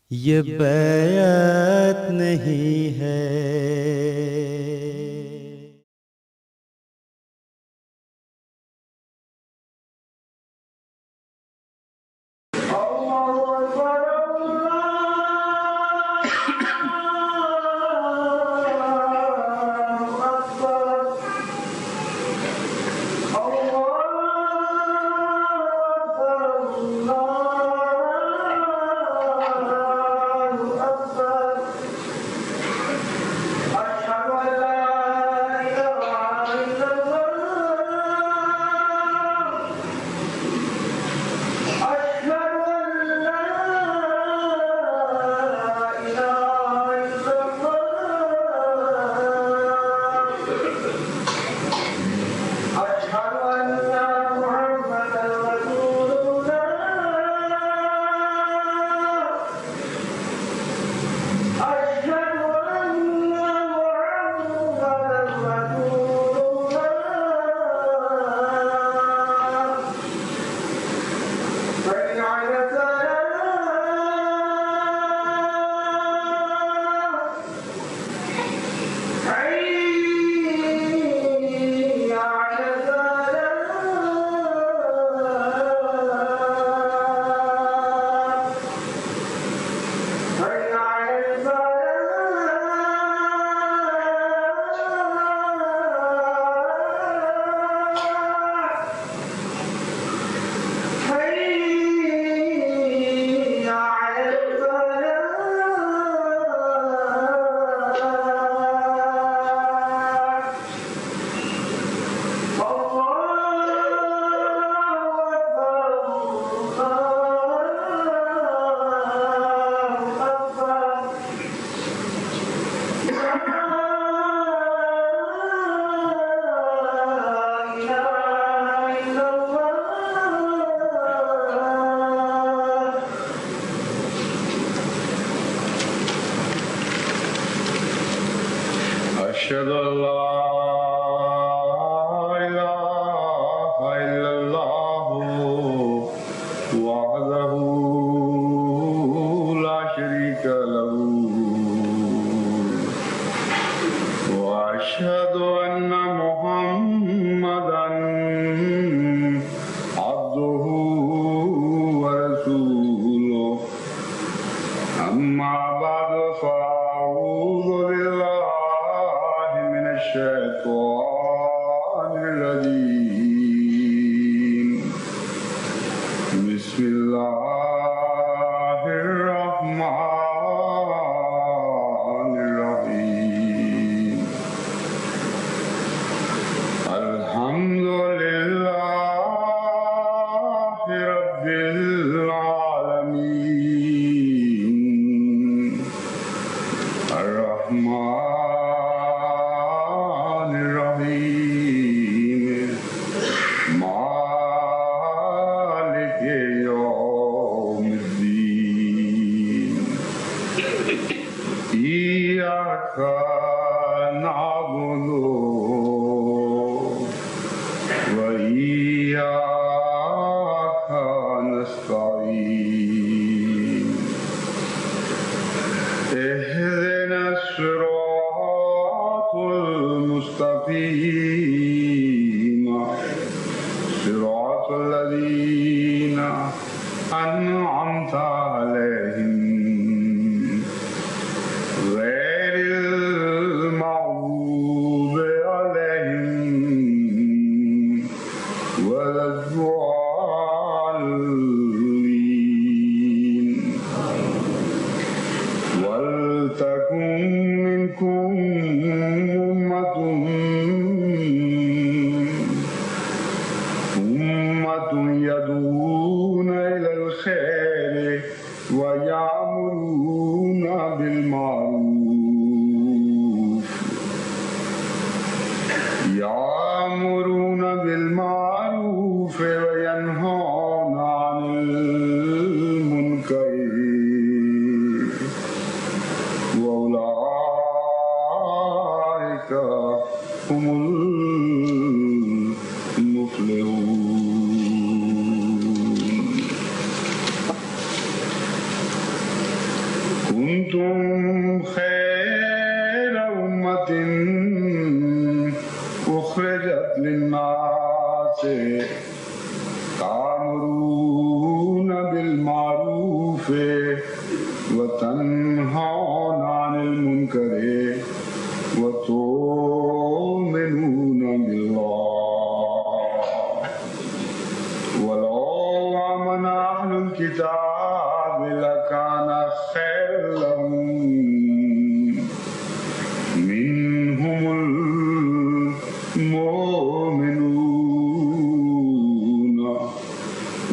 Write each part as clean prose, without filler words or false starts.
یہ بیعت نہیں ہے۔ أشهد أن لا إله إلا الله وحده لا شريك له وأشهد أن محمدا عبده ورسوله أما بعد فأعوذ بالله من الشيطان الرجيم بسم الله الرحمن الرحيم الحمد لله رب العالمين الرحمن الرحيم مالك يوم الدين إياك نعبد وإياك نستعين اهدنا الصراط المستقيم صراط الذين أنعمت عليهم غير المغضوب عليهم ولا الضالين ولتكن منكم أمة يدعون إلى الخير ويأمرون بالمعروف وينهون عن المنكر وأولئك هم المفلحون. كنتم خير أمة أخرجت للناس تأمرون بالمعروف وتنهون عن المنكر وتؤمنون بالله ولو آمن أهل الكتاب لكان خيرا لهم منهم المؤمنون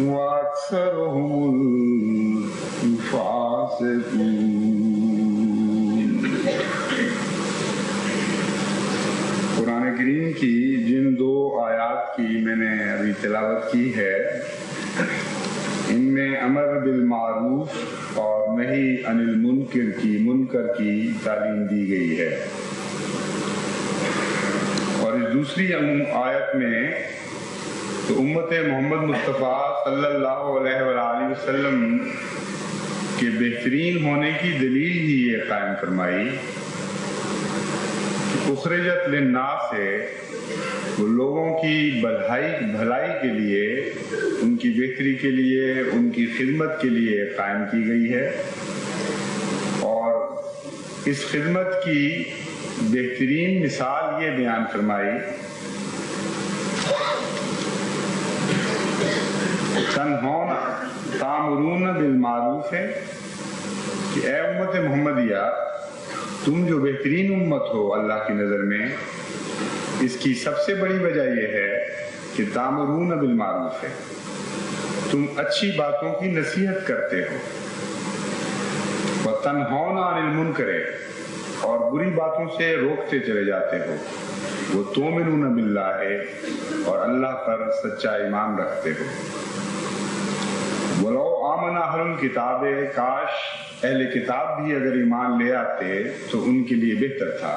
وأكثرهم الفاسقون. قرآن کریم کی جن دو آیات کی میں نے ابھی تلاوت کی ہے، ان میں امر بالمعروف اور نہی عن المنکر منکر کی تعلیم دی گئی ہے، اور اس دوسری آیت میں تو امت محمد مصطفیٰ صلی اللہ علیہ وآلہ وسلم کے بہترین ہونے کی دلیل ہی یہ قائم فرمائی کہ اخرجت للناس سے وہ لوگوں کی بھلائی کے لیے، ان کی بہتری کے لیے، ان کی خدمت کے لیے قائم کی گئی ہے، اور اس خدمت کی بہترین مثال یہ بیان فرمائی تنہون تامرون بالمعروف ہے کہ اے امت محمدیہ، تم جو بہترین امت ہو اللہ کی نظر میں، اس کی سب سے بڑی وجہ یہ ہے کہ تامرون بالمعروف ہے، تم اچھی باتوں کی نصیحت کرتے ہو، وتنہون عن المنکر اور بری باتوں سے روکتے چلے جاتے ہو، وہ تؤمنون باللہ اور اللہ پر سچا ایمان رکھتے ہو. ولو آمن اہل الکتاب، کاش اہل کتاب بھی اگر ایمان لے آتے تو ان کے لیے بہتر تھا.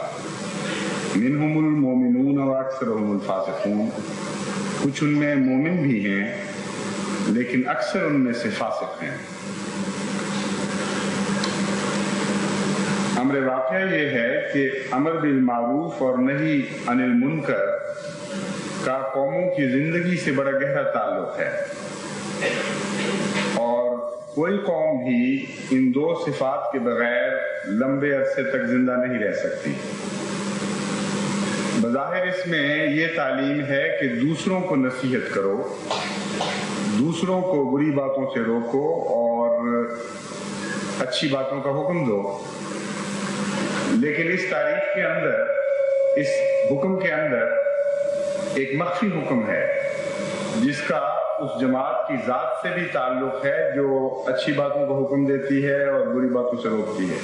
منہم المومنون واکثرهم الفاسقون، کچھ ان میں مومن بھی ہیں لیکن اکثر ان میں سے فاسق ہیں. امر واقعہ یہ ہے کہ امر بالمعروف اور نہی عن المنکر کا قوموں کی زندگی سے بڑا گہرا تعلق ہے، اور کوئی قوم بھی ان دو صفات کے بغیر لمبے عرصے تک زندہ نہیں رہ سکتی. بظاہر اس میں یہ تعلیم ہے کہ دوسروں کو نصیحت کرو، دوسروں کو بری باتوں سے روکو اور اچھی باتوں کا حکم دو، لیکن اس تاریخ کے اندر، اس حکم کے اندر ایک مخفی حکم ہے جس کا اس جماعت کی ذات سے بھی تعلق ہے جو اچھی باتوں کا حکم دیتی ہے اور بری باتوں سے روکتی ہے.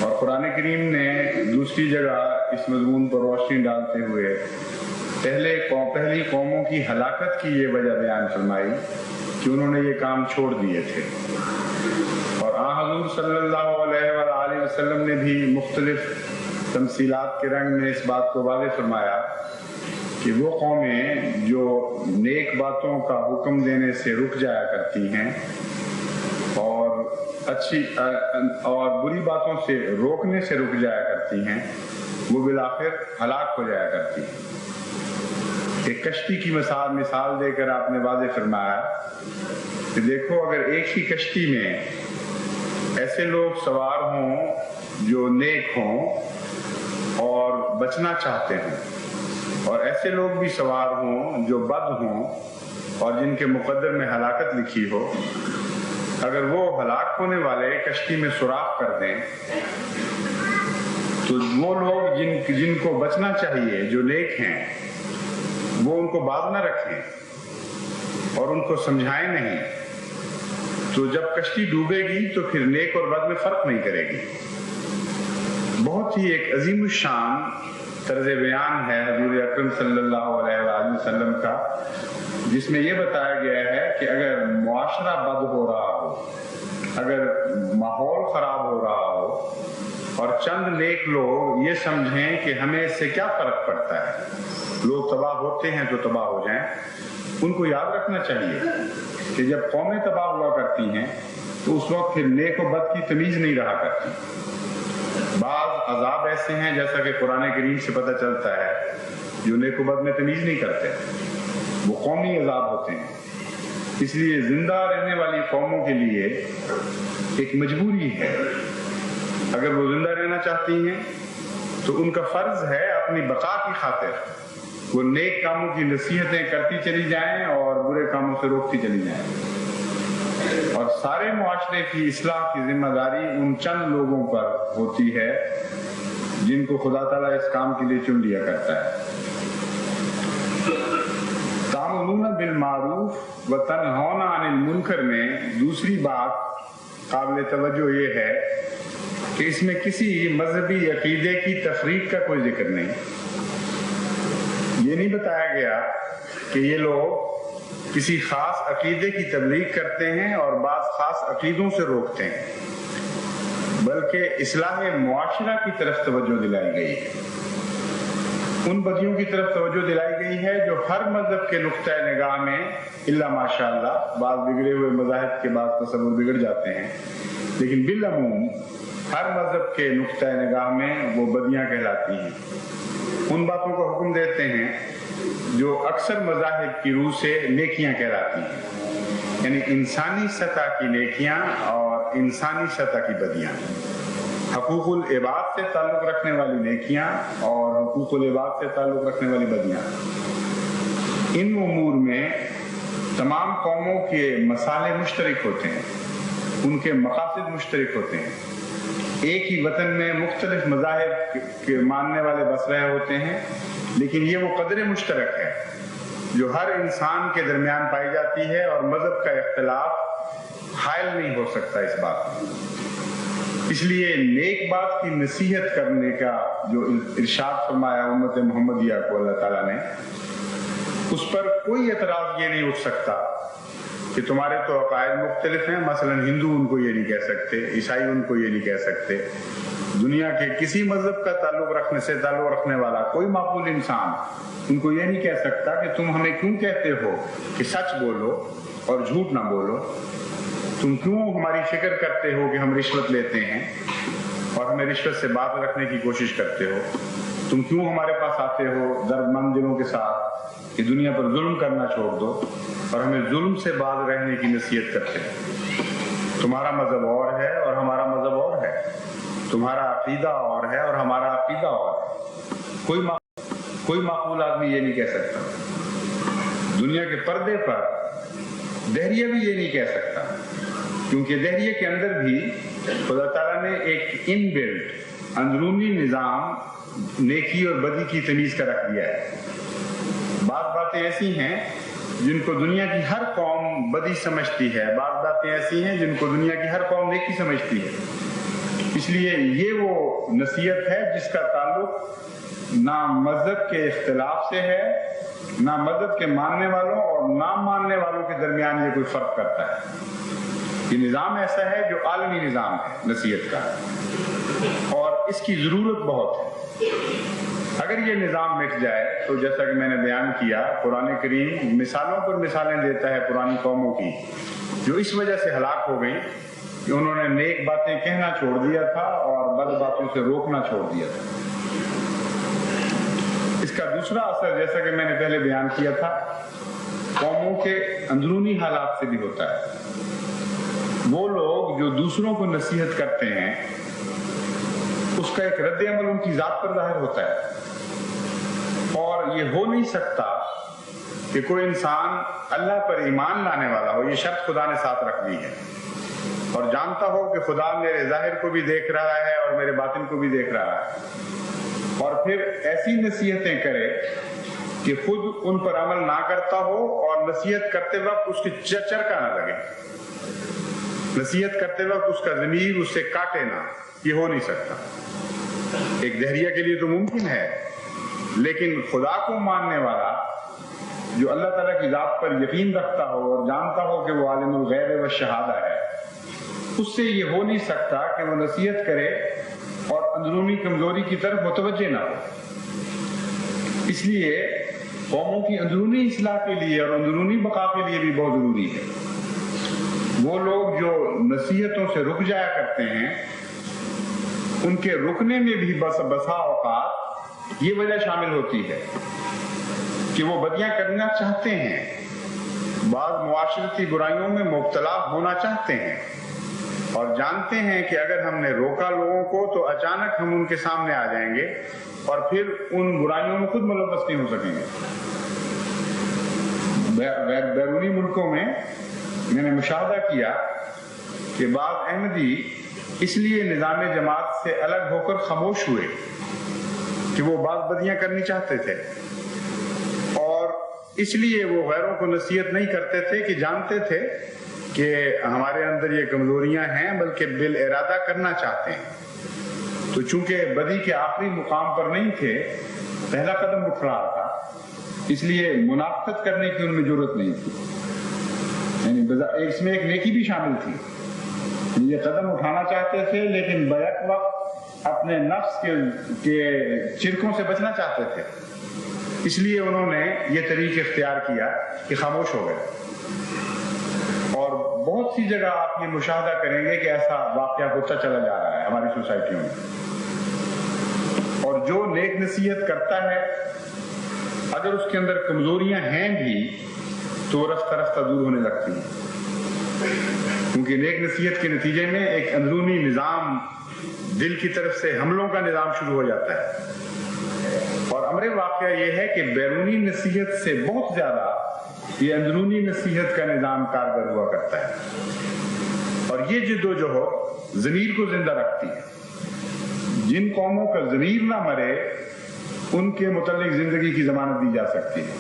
اور قرآن کریم نے دوسری جگہ اس مضمون پر روشنی ڈالتے ہوئے پہلی قوموں کی ہلاکت کی یہ وجہ بیان فرمائی کہ انہوں نے یہ کام چھوڑ دیے تھے. اور حضور صلی اللہ علیہ وآلہ وسلم نے بھی مختلف تمثیلات کے رنگ میں اس بات کو واضح فرمایا کہ وہ قومیں جو نیک باتوں کا حکم دینے سے رک جایا کرتی ہیں اور بری باتوں سے روکنے سے رک جایا کرتی ہیں، وہ بالآخر ہلاک ہو جایا کرتی ہیں. ایک کشتی کی مثال دے کر آپ نے واضح فرمایا کہ دیکھو، اگر ایک ہی کشتی میں ایسے لوگ سوار ہوں جو نیک ہوں اور بچنا چاہتے ہیں، اور ایسے لوگ بھی سوار ہوں جو بد ہوں اور جن کے مقدر میں ہلاکت لکھی ہو، اگر وہ ہلاک ہونے والے کشتی میں سوراخ کر دیں تو وہ لوگ جن کو بچنا چاہیے، جو نیک ہیں، وہ ان کو باز نہ رکھیں اور ان کو سمجھائیں نہیں، تو جب کشتی ڈوبے گی تو پھر نیک اور بد میں فرق نہیں کرے گی. بہت ہی ایک عظیم الشان طرز بیان ہے حضور اکرم صلی اللہ علیہ وآلہ وسلم کا، جس میں یہ بتایا گیا ہے کہ اگر معاشرہ بد ہو رہا ہو، اگر ماحول خراب ہو رہا ہو، اور چند نیک لوگ یہ سمجھیں کہ ہمیں اس سے کیا فرق پڑتا ہے، لوگ تباہ ہوتے ہیں تو تباہ ہو جائیں۔ ان کو یاد رکھنا چاہیے کہ جب قومیں تباہ ہوا کرتی ہیں تو اس وقت پھر نیک و بد کی تمیز نہیں رہا کرتی۔ بعض عذاب ایسے ہیں جیسا کہ قرآن کریم سے پتہ چلتا ہے جو نیک و بد میں تمیز نہیں کرتے، وہ قومی عذاب ہوتے ہیں۔ اس لیے زندہ رہنے والی قوموں کے لیے ایک مجبوری ہے، اگر وہ زندہ رہنا چاہتی ہیں تو ان کا فرض ہے اپنی بقا کی خاطر وہ نیک کاموں کی نصیحتیں کرتی چلی جائیں اور برے کاموں سے روکتی چلی جائیں، اور سارے معاشرے کی اصلاح کی ذمہ داری ان چند لوگوں پر ہوتی ہے جن کو خدا تعالیٰ اس کام کے لیے چن لیا کرتا ہے۔ تأمرون بالمعروف و تنہون عن المنکر میں دوسری بات قابل توجہ یہ ہے کہ اس میں کسی مذہبی عقیدے کی تفریق کا کوئی ذکر نہیں۔ یہ نہیں بتایا گیا کہ یہ لوگ کسی خاص عقیدے کی تبلیغ کرتے ہیں اور بعض خاص عقیدوں سے روکتے ہیں، بلکہ اصلاح معاشرہ کی طرف توجہ دلائی گئی ہے، ان بدیوں کی طرف توجہ دلائی گئی ہے جو ہر مذہب کے نقطۂ نگاہ میں الا ماشاء اللہ بعض بگڑے ہوئے مذاہب کے بعض تصور بگڑ جاتے ہیں، لیکن بالعموم ہر مذہب کے نقطۂ نگاہ میں وہ بدیاں کہلاتی ہیں۔ ان باتوں کو حکم دیتے ہیں جو اکثر مذاہب کی روح سے نیکیاں کہلاتی ہیں، یعنی انسانی سطح کی نیکیاں اور انسانی سطح کی بدیاں، حقوق العباد سے تعلق رکھنے والی نیکیاں اور حقوق العباد سے تعلق رکھنے والی بدیاں۔ ان امور میں تمام قوموں کے مصالح مشترک ہوتے ہیں، ان کے مقاصد مشترک ہوتے ہیں۔ ایک ہی وطن میں مختلف مذاہب کے ماننے والے بس رہے ہوتے ہیں، لیکن یہ وہ قدر مشترک ہے جو ہر انسان کے درمیان پائی جاتی ہے، اور مذہب کا اختلاف حائل نہیں ہو سکتا اس بات میں۔ اس لیے نیک بات کی نصیحت کرنے کا جو ارشاد فرمایا امت محمدیہ کو اللہ تعالیٰ نے، اس پر کوئی اعتراض یہ نہیں اٹھ سکتا کہ تمہارے تو عقائد مختلف ہیں، مثلا ہندو ان کو یہ نہیں کہہ سکتے، عیسائی ان کو یہ نہیں کہہ سکتے، دنیا کے کسی مذہب کا تعلق رکھنے والا کوئی معقول انسان ان کو یہ نہیں کہہ سکتا کہ تم ہمیں کیوں کہتے ہو کہ سچ بولو اور جھوٹ نہ بولو، تم کیوں ہماری فکر کرتے ہو کہ ہم رشوت لیتے ہیں اور ہمیں رشوت سے بات رکھنے کی کوشش کرتے ہو، تم کیوں ہمارے پاس آتے ہو درد مند دلوں کے ساتھ کہ دنیا پر ظلم کرنا چھوڑ دو اور ہمیں ظلم سے باز رہنے کی نصیحت کرتے ہیں۔ تمہارا مذہب اور ہے اور ہمارا مذہب اور ہے، تمہارا عقیدہ اور ہے اور ہمارا عقیدہ اور ہے۔ کوئی معقول آدمی یہ نہیں کہہ سکتا۔ دنیا کے پردے پر دہریہ بھی یہ نہیں کہہ سکتا، کیونکہ دہریے کے اندر بھی خدا تعالیٰ نے ایک ان بلٹ اندرونی نظام نیکی اور بدی کی تمیز کا رکھ دیا ہے۔ بعض باتیں ایسی ہیں جن کو دنیا کی ہر قوم بدی سمجھتی ہے، بعض باتیں ایسی ہیں جن کو دنیا کی ہر قوم نیکی سمجھتی ہے۔ اس لیے یہ وہ نصیحت ہے جس کا تعلق نہ مذہب کے اختلاف سے ہے، نہ مذہب کے ماننے والوں اور نہ ماننے والوں کے درمیان یہ کوئی فرق کرتا ہے۔ یہ نظام ایسا ہے جو عالمی نظام ہے نصیحت کا، اور اس کی ضرورت بہت ہے۔ اگر یہ نظام مٹ جائے تو جیسا کہ میں نے بیان کیا، قرآن کریم مثالوں پر مثالیں دیتا ہے پرانی قوموں کی جو اس وجہ سے ہلاک ہو گئی کہ انہوں نے نیک باتیں کہنا چھوڑ دیا تھا اور بد باتوں سے روکنا چھوڑ دیا تھا۔ اس کا دوسرا اثر جیسا کہ میں نے پہلے بیان کیا تھا قوموں کے اندرونی حالات سے بھی ہوتا ہے۔ وہ لوگ جو دوسروں کو نصیحت کرتے ہیں اس کا ایک رد عمل ان کی ذات پر ظاہر ہوتا ہے، اور یہ ہو نہیں سکتا کہ کوئی انسان اللہ پر ایمان لانے والا ہو، یہ شرط خدا نے ساتھ رکھ دی ہے، اور جانتا ہو کہ خدا میرے ظاہر کو بھی دیکھ رہا ہے اور میرے باطن کو بھی دیکھ رہا ہے، اور پھر ایسی نصیحتیں کرے کہ خود ان پر عمل نہ کرتا ہو اور نصیحت کرتے وقت اس کے چرکا نہ لگے، نصیحت کرتے وقت اس کا ضمیر اس سے کاٹے نہ، یہ ہو نہیں سکتا۔ ایک دہریہ کے لیے تو ممکن ہے، لیکن خدا کو ماننے والا جو اللہ تعالیٰ کی ذات پر یقین رکھتا ہو اور جانتا ہو کہ وہ عالم الغیب و شہادہ ہے، اس سے یہ ہو نہیں سکتا کہ وہ نصیحت کرے اور اندرونی کمزوری کی طرف متوجہ نہ ہو. اس لیے قوموں کی اندرونی اصلاح کے لیے اور اندرونی بقا کے لیے بھی بہت ضروری ہے. وہ لوگ جو نصیحتوں سے رک جایا کرتے ہیں ان کے رکنے میں بھی بسا اوقات یہ وجہ شامل ہوتی ہے کہ وہ بدیاں کرنا چاہتے ہیں, بعض معاشرتی برائیوں میں مبتلا ہونا چاہتے ہیں اور جانتے ہیں کہ اگر ہم نے روکا لوگوں کو تو اچانک ہم ان کے سامنے آ جائیں گے اور پھر ان برائیوں میں خود ملوث نہیں ہو سکیں گے. بیرونی ملکوں میں نے مشاہدہ کیا کہ بعض احمدی اس لیے نظام جماعت سے الگ ہو کر خاموش ہوئے کہ وہ بعض بدیاں کرنی چاہتے تھے, اور اس لیے وہ غیروں کو نصیحت نہیں کرتے تھے کہ جانتے تھے کہ ہمارے اندر یہ کمزوریاں ہیں بلکہ بالارادہ کرنا چاہتے ہیں. تو چونکہ بدی کے آخری مقام پر نہیں تھے, پہلا قدم اٹھ رہا تھا, اس لیے منافقت کرنے کی ان میں ضرورت نہیں تھی. یعنی اس میں ایک نیکی بھی شامل تھی, یہ قدم اٹھانا چاہتے تھے لیکن بیک وقت اپنے نفس کے چرکوں سے بچنا چاہتے تھے, اس لیے انہوں نے یہ طریق اختیار کیا کہ خاموش ہو گئے. اور بہت سی جگہ آپ یہ مشاہدہ کریں گے کہ ایسا واقعہ ہوتا چلا جا رہا ہے ہماری سوسائٹیوں میں. اور جو نیک نصیحت کرتا ہے اگر اس کے اندر کمزوریاں ہیں بھی تو رفتہ رفتہ دور ہونے لگتی ہیں, کیونکہ نیک نصیحت کے نتیجے میں ایک اندرونی نظام دل کی طرف سے حملوں کا نظام شروع ہو جاتا ہے. اور امر واقعہ یہ ہے کہ بیرونی نصیحت سے بہت زیادہ یہ اندرونی نصیحت کا نظام کارگر ہوا کرتا ہے, اور یہ جدوجہد ضمیر کو زندہ رکھتی ہے. جن قوموں کا ضمیر نہ مرے ان کے متعلق زندگی کی ضمانت دی جا سکتی ہے,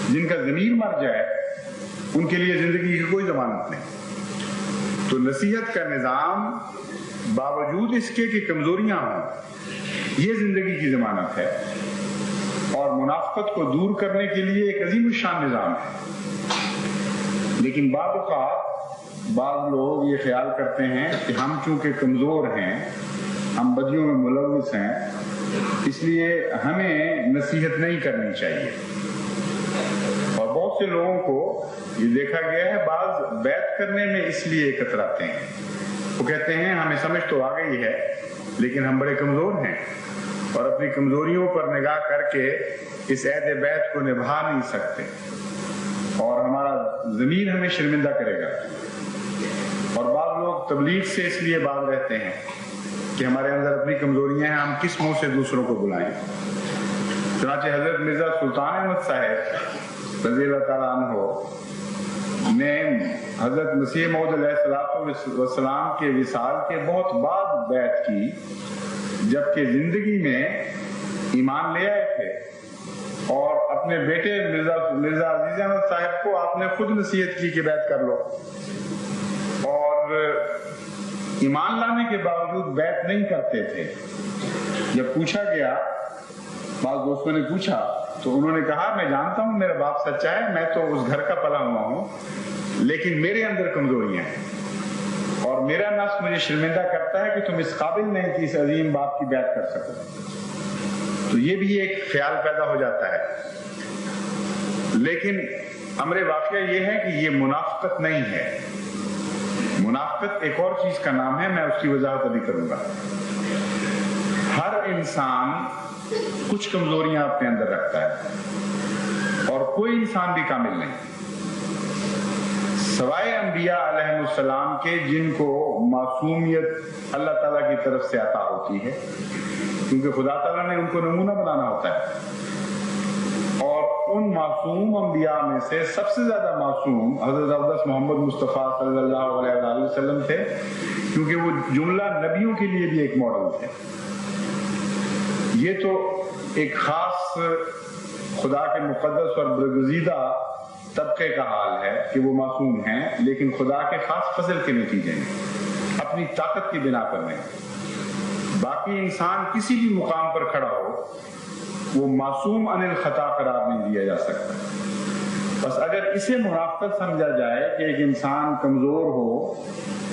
جن کا ضمیر مر جائے ان کے لیے زندگی کی کوئی ضمانت نہیں. تو نصیحت کا نظام باوجود اس کے کہ کمزوریاں ہوں یہ زندگی کی ضمانت ہے, اور منافقت کو دور کرنے کے لیے ایک عظیم الشان نظام ہے. لیکن بعض اوقات بعض لوگ یہ خیال کرتے ہیں کہ ہم چونکہ کمزور ہیں, ہم بدیوں میں ملوث ہیں, اس لیے ہمیں نصیحت نہیں کرنی چاہیے. اور بہت سے لوگوں کو یہ دیکھا گیا ہے بعض بیعت کرنے میں اس لیے کتراتے ہیں. وہ کہتے ہیں ہمیں سمجھ تو آ گئی ہے لیکن ہم بڑے کمزور ہیں اور اپنی کمزوریوں پر نگاہ کر کے اس عہد بیعت کو نبھا نہیں سکتے, اور ہمارا ضمیر ہمیں شرمندہ کرے گا. اور بعض لوگ تبلیغ سے اس لیے باز رہتے ہیں کہ ہمارے اندر اپنی کمزوریاں ہیں, ہم کس منہ سے دوسروں کو بلائیں. چنانچہ حضرت مرزا سلطان احمد صاحب رضی اللہ تعالیٰ عنہ نے حضرت مسیح موعود علیہ السلام کے وصال کے بہت بعد بیعت کی, جبکہ زندگی میں ایمان لے آئے تھے, اور اپنے بیٹے مرزا عزیز احمد صاحب کو آپ نے خود نصیحت کی کہ بیعت کر لو, اور ایمان لانے کے باوجود بیعت نہیں کرتے تھے. جب پوچھا گیا, بعض دوستوں نے پوچھا تو انہوں نے کہا میں جانتا ہوں میرا باپ سچا ہے, میں تو اس گھر کا پلا ہوا ہوں, لیکن میرے اندر کمزوریاں ہیں اور میرا نفس مجھے شرمندہ کرتا ہے کہ تم اس قابل نہیں کہ اس عظیم باپ کی بیعت کر سکو. تو یہ بھی ایک خیال پیدا ہو جاتا ہے. لیکن امر واقعہ یہ ہے کہ یہ منافقت نہیں ہے. منافقت ایک اور چیز کا نام ہے, میں اس کی وضاحت ابھی کروں گا. ہر انسان کچھ کمزوریاں اپنے اندر رکھتا ہے اور کوئی انسان بھی کامل نہیں سوائے انبیاء علیہ السلام کے, جن کو معصومیت اللہ تعالیٰ کی طرف سے عطا ہوتی ہے, کیونکہ خدا تعالیٰ نے ان کو نمونہ بنانا ہوتا ہے. اور ان معصوم انبیاء میں سے سب سے زیادہ معصوم حضرت اقدس محمد مصطفیٰ صلی اللہ علیہ وآلہ وسلم تھے, کیونکہ وہ جملہ نبیوں کے لیے بھی ایک ماڈل تھے. یہ تو ایک خاص خدا کے مقدس اور برگزیدہ طبقے کا حال ہے کہ وہ معصوم ہیں, لیکن خدا کے خاص فضل کے نتیجے میں اپنی طاقت کی بنا پر نہیں. باقی انسان کسی بھی مقام پر کھڑا ہو وہ معصوم عن الخطا قرار نہیں دیا جا سکتا. بس اگر اسے منافقت سمجھا جائے کہ ایک انسان کمزور ہو،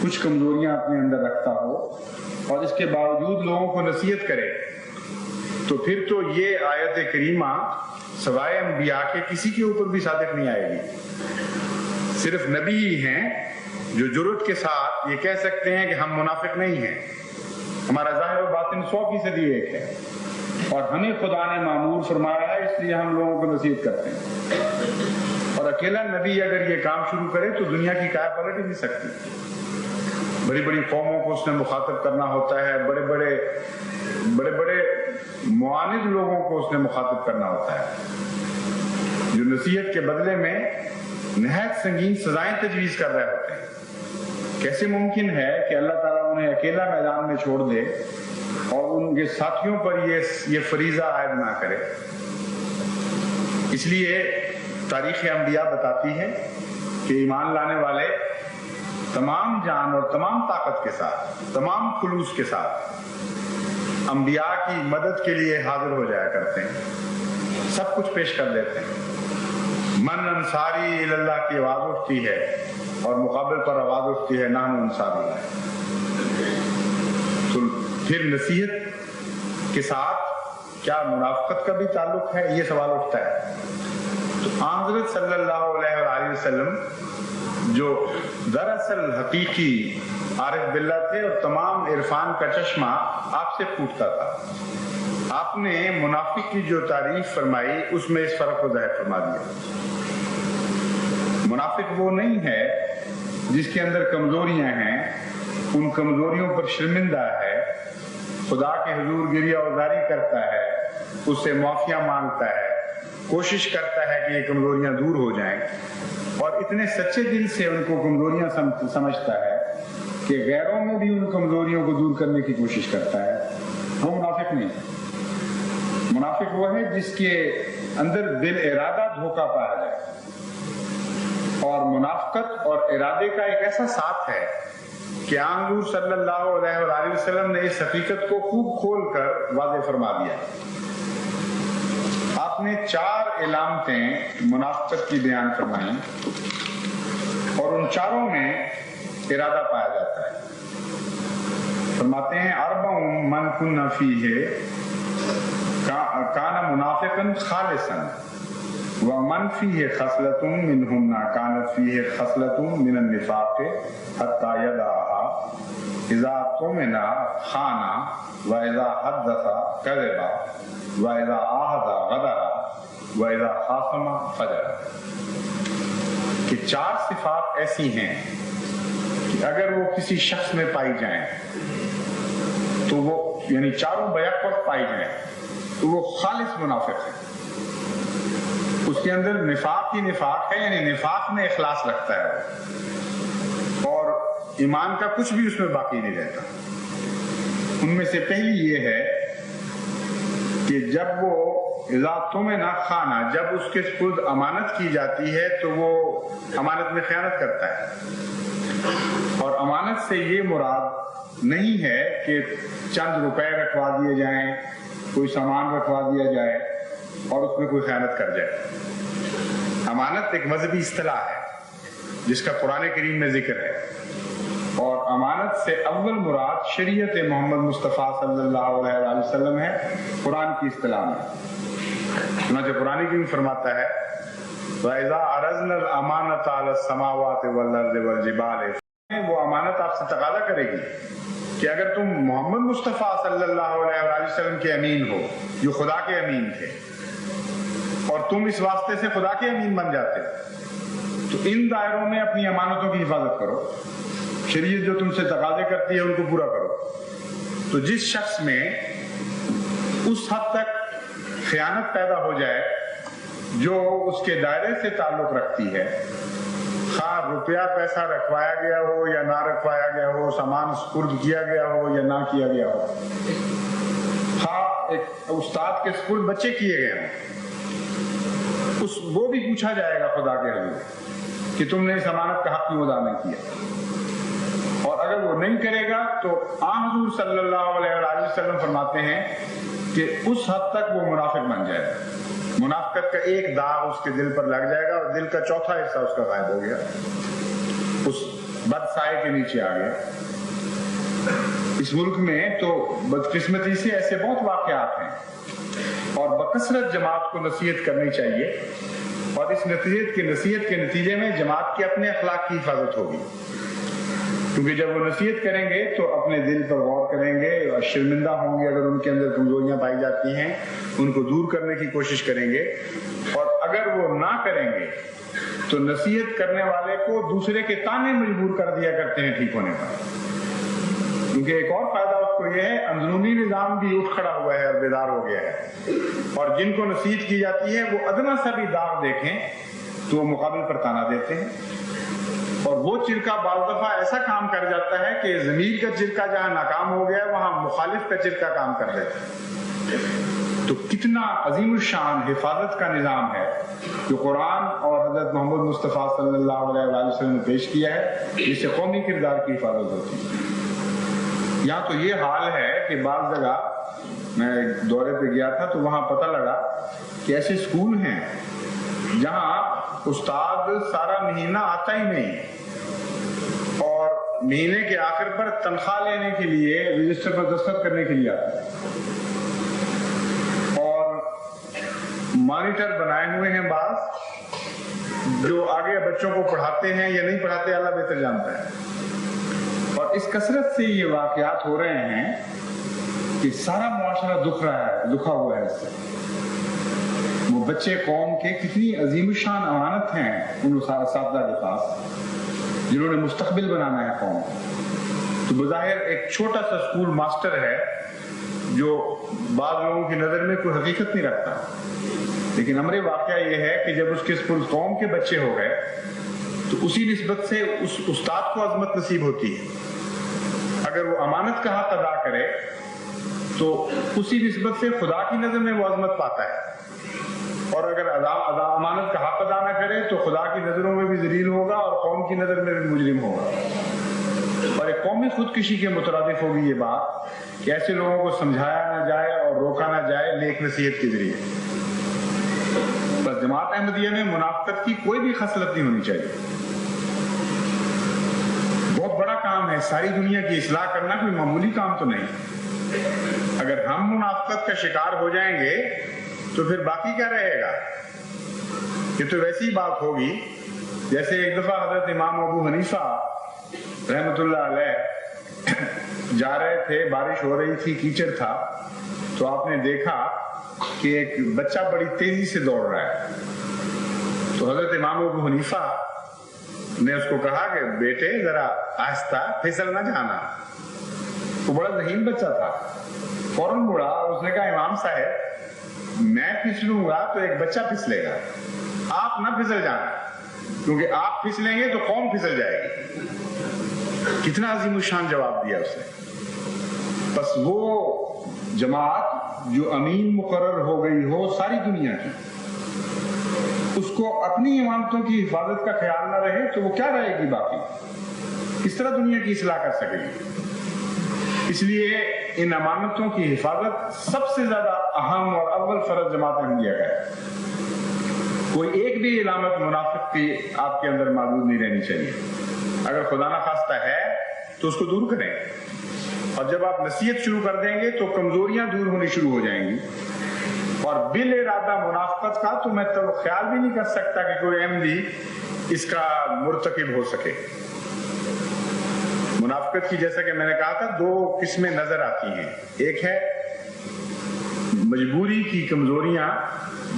کچھ کمزوریاں اپنے اندر رکھتا ہو اور اس کے باوجود لوگوں کو نصیحت کرے، تو پھر تو یہ آیت کریمہ سوائے انبیاء کے کسی کے اوپر بھی صادق نہیں آئے گی۔ صرف نبی ہی ہیں جو جرأت کے ساتھ یہ کہہ سکتے ہیں کہ ہم منافق نہیں ہیں، ہمارا ظاہر و باطن 100% ایک ہے، اور ہمیں خدا نے مامور فرمایا ہے، اس لیے ہم لوگوں کو نصیحت کرتے ہیں۔ اور اکیلا نبی اگر یہ کام شروع کرے تو دنیا کی کیا پلٹ ہی نہیں سکتی۔ بڑی بڑی قوموں کو اس نے مخاطب کرنا ہوتا ہے، بڑے بڑے معاند لوگوں کو اس نے مخاطب کرنا ہوتا ہے، جو نصیحت کے بدلے میں نہایت سنگین سزائیں تجویز کر رہے ہوتے ہیں۔ کیسے ممکن ہے کہ اللہ تعالیٰ انہیں اکیلا میدان میں چھوڑ دے اور ان کے ساتھیوں پر یہ فریضہ عائد نہ کرے؟ اس لیے تاریخ انبیاء بتاتی ہے کہ ایمان لانے والے تمام جان اور تمام طاقت کے ساتھ، تمام خلوص کے ساتھ انبیاء کی مدد کے لیے حاضر ہو جایا کرتے ہیں، سب کچھ پیش کر دیتے ہیں۔ من انصاری اللہ کی آواز اٹھتی ہے اور مقابل پر آواز اٹھتی ہے نحن انصار اللہ۔ تو پھر نصیحت کے ساتھ کیا منافقت کا بھی تعلق ہے؟ یہ سوال اٹھتا ہے۔ تو حضرت صلی اللہ علیہ وآلہ وسلم جو دراصل حقیقی عارف باللہ تھے اور تمام عرفان کا چشمہ آپ سے پھوٹتا تھا، آپ نے منافق کی جو تعریف فرمائی اس میں اس فرق کو ظاہر فرما دیا۔ منافق وہ نہیں ہے جس کے اندر کمزوریاں ہیں، ان کمزوریوں پر شرمندہ ہے، خدا کے حضور گریہ ازاری کرتا ہے، اس سے معافیاں مانگتا ہے، کوشش کرتا ہے کہ یہ کمزوریاں دور ہو جائیں، اور اتنے سچے دل سے ان کو کمزوریاں سمجھتا ہے کہ غیروں میں بھی ان کمزوریوں کو دور کرنے کی کوشش کرتا ہے۔ وہ منافق نہیں ہے۔ منافق وہ ہے جس کے اندر دل ارادہ دھوکہ پایا جائے، اور منافقت اور ارادے کا ایک ایسا ساتھ ہے کہ حضور صلی اللہ علیہ وآلہ وسلم نے اس حقیقت کو خوب کھول کر واضح فرما دیا۔ آپ نے 4 علامتیں منافقت کی بیان فرمائیں، اور ان چاروں میں ارادہ پایا جاتا ہے۔ فرماتے ہیں اربع من کن فیہ کان منافقا خالصا ومن فیہ خصلۃ منہن کانت فیہ خصلۃ من النفاق حتی یدعها اذا اؤتمن خان واذا حدث کذب واذا عاہد غدر واذا خاصم فجر۔ کہ 4 صفات ایسی ہیں کہ اگر وہ کسی شخص میں پائی جائیں تو وہ یعنی چاروں بیک وقت پائی جائیں تو وہ خالص منافق ہے۔ اس کے اندر نفاق ہی نفاق ہے، یعنی نفاق میں اخلاص رکھتا ہے اور ایمان کا کچھ بھی اس میں باقی نہیں رہتا۔ ان میں سے پہلی یہ ہے کہ جب وہ اذا اؤتمن خان، جب اس کے سپرد امانت کی جاتی ہے تو وہ امانت میں خیانت کرتا ہے۔ اور امانت سے یہ مراد نہیں ہے کہ چند روپے رکھوا دیے جائیں، کوئی سامان رکھوا دیا جائے اور اس میں کوئی خیانت کر جائے۔ امانت ایک مذہبی اصطلاح ہے جس کا قرآن کریم میں ذکر ہے، اور امانت سے اول مراد شریعت محمد مصطفیٰ صلی اللہ علیہ وآلہ وسلم ہے، قرآن کی اصطلاح میں۔ چنانچہ قرآن کریم فرماتا ہے وَإِذَا عَرَضْنَا الْأَمَانَةَ عَلَى السَّمَاوَاتِ وَالْأَرْضِ وَالْجِبَالِ، وہ امانت آپ سے تقاضا کرے گی کہ اگر تم محمد مصطفیٰ صلی اللہ علیہ وآلہ وسلم کے امین ہو، جو خدا کے امین تھے، اور تم اس واسطے سے خدا کے امین بن جاتے تو ان دائروں میں اپنی امانتوں کی حفاظت کرو، شریعت جو تم سے تقاضے کرتی ہے ان کو پورا کرو۔ تو جس شخص میں اس حد تک خیانت پیدا ہو جائے جو اس کے دائرے سے تعلق رکھتی ہے، خواہ روپیہ پیسہ رکھوایا گیا ہو یا نہ رکھوایا گیا ہو، سامان سپرد کیا گیا ہو یا نہ کیا گیا ہو، خواہ ایک استاد کے سپرد بچے کیے گئے ہوں، وہ بھی پوچھا جائے گا خدا کے حضور کہ تم نے اس امانت کا حق کیوں ادا نہیں کیا۔ اور اگر وہ نہیں کرے گا تو حضور صلی اللہ علیہ وآلہ وسلم فرماتے ہیں کہ اس حد تک وہ منافق بن جائے گا، منافقت کا ایک داغ اس کے دل پر لگ جائے گا اور دل کا چوتھا حصہ اس کا غائب ہو گیا، اس بد سائے کے نیچے آ گیا۔ اس ملک میں تو بدقسمتی سے ایسے بہت واقعات ہیں، اور بکثرت جماعت کو نصیحت کرنی چاہیے، اور اس نصیحت کے نتیجے میں جماعت کے اپنے اخلاق کی حفاظت ہوگی، کیونکہ جب وہ نصیحت کریں گے تو اپنے دل پر غور کریں گے اور شرمندہ ہوں گے اگر ان کے اندر کمزوریاں پائی جاتی ہیں، ان کو دور کرنے کی کوشش کریں گے، اور اگر وہ نہ کریں گے تو نصیحت کرنے والے کو دوسرے کے تانے مجبور کر دیا کرتے ہیں ٹھیک ہونے پر، کیونکہ ایک اور فائدہ اس کو یہ ہے اندرونی نظام بھی اٹھ کھڑا ہوا ہے اور بیدار ہو گیا ہے، اور جن کو نصیحت کی جاتی ہے وہ ادنا سا بھی داغ دیکھیں تو وہ مقابل پر تانا دیتے ہیں، اور وہ چرکا بعض دفعہ ایسا کام کر جاتا ہے کہ ضمیر کا چرکا جہاں ناکام ہو گیا وہاں مخالف کا چرکا کام کر دیتا ہے۔ تو کتنا عظیم الشان حفاظت کا نظام ہے جو قرآن اور حضرت محمد مصطفیٰ صلی اللہ علیہ وآلہ وسلم نے پیش کیا ہے، جس سے قومی کردار کی حفاظت ہوتی ہے۔ یہاں تو یہ حال ہے کہ بعض جگہ میں ایک دورے پہ گیا تھا تو وہاں پتہ لگا کہ ایسے اسکول ہیں جہاں استاد سارا مہینہ آتا ہی نہیں، اور مہینے کے آخر پر تنخواہ لینے کے لیے رجسٹر پر دستخط کرنے کے لیے آتا ہے، اور مانیٹر بنائے ہوئے ہیں بعض جو آگے بچوں کو پڑھاتے ہیں یا نہیں پڑھاتے اللہ بہتر جانتا ہے، اور اس کثرت سے یہ واقعات ہو رہے ہیں کہ سارا معاشرہ دکھا ہوا ہے اس سے۔ وہ بچے قوم کے کتنی عظیم الشان امانت ہیں ان اساتذہ کے پاس جنہوں نے مستقبل بنانا ہے قوم، تو بظاہر ایک چھوٹا سا اسکول ماسٹر ہے جو بعض لوگوں کی نظر میں کوئی حقیقت نہیں رکھتا، لیکن امر واقعہ یہ ہے کہ جب اس کے قوم کے بچے ہو گئے تو اسی نسبت سے اس استاد کو عظمت نصیب ہوتی ہے۔ اگر وہ امانت کا حق ادا کرے تو اسی نسبت سے خدا کی نظر میں وہ عظمت پاتا ہے، اور اگر امانت کا حق ادا نہ کرے تو خدا کی نظروں میں بھی ذلیل ہوگا اور قوم کی نظر میں بھی مجرم ہوگا، اور ایک قومی خودکشی کے مترادف ہوگی یہ بات کہ ایسے لوگوں کو سمجھایا نہ جائے اور روکا نہ جائے نیک نصیحت کے ذریعے۔ بس جماعت احمدیہ میں منافقت کی کوئی بھی خصلت نہیں ہونی چاہیے، بہت بڑا کام ہے، ساری دنیا کی اصلاح کرنا کوئی معمولی کام تو نہیں۔ اگر ہم منافقت کا شکار ہو جائیں گے تو پھر باقی کیا رہے گا؟ یہ تو ویسی بات ہوگی جیسے ایک دفعہ حضرت امام ابو حنیفہ رحمۃ اللہ علیہ جا رہے تھے، بارش ہو رہی تھی، کیچڑ تھا، تو آپ نے دیکھا کہ ایک بچہ بڑی تیزی سے دوڑ رہا ہے، تو حضرت امام ابو حنیفہ نے اس کو کہا کہ بیٹے ذرا آہستہ، پھسل نہ جانا۔ وہ بڑا ذہین بچہ تھا، فوراً مڑا اور اس نے کہا امام صاحب میں پھسلوں گا تو ایک بچہ پھسلے گا، آپ نہ پھسل جانا، کیونکہ آپ پھسلیں گے تو قوم پھسل جائے گی۔ کتنا عظیم الشان جواب دیا اس نے۔ بس وہ جماعت جو امین مقرر ہو گئی ہو ساری دنیا کی، اس کو اپنی امانتوں کی حفاظت کا خیال نہ رہے تو وہ کیا رہے گی باقی؟ کس طرح دنیا کی اصلاح کر سکے گی؟ اس لیے ان امانتوں کی حفاظت سب سے زیادہ اہم اور اول فرض جماعت احمدیہ کا ہے۔ کوئی ایک بھی علامت منافق کی آپ کے اندر موجود نہیں رہنی چاہیے۔ اگر خدا نہ خواستہ ہے تو اس کو دور کریں، اور جب آپ نصیحت شروع کر دیں گے تو کمزوریاں دور ہونی شروع ہو جائیں گی، اور بالارادہ منافقت کا تو میں تو خیال بھی نہیں کر سکتا کہ کوئی احمدی اس کا مرتکب ہو سکے۔ منافقت کی جیسا کہ میں نے کہا تھا دو قسمیں نظر آتی ہیں، ایک ہے مجبوری کی کمزوریاں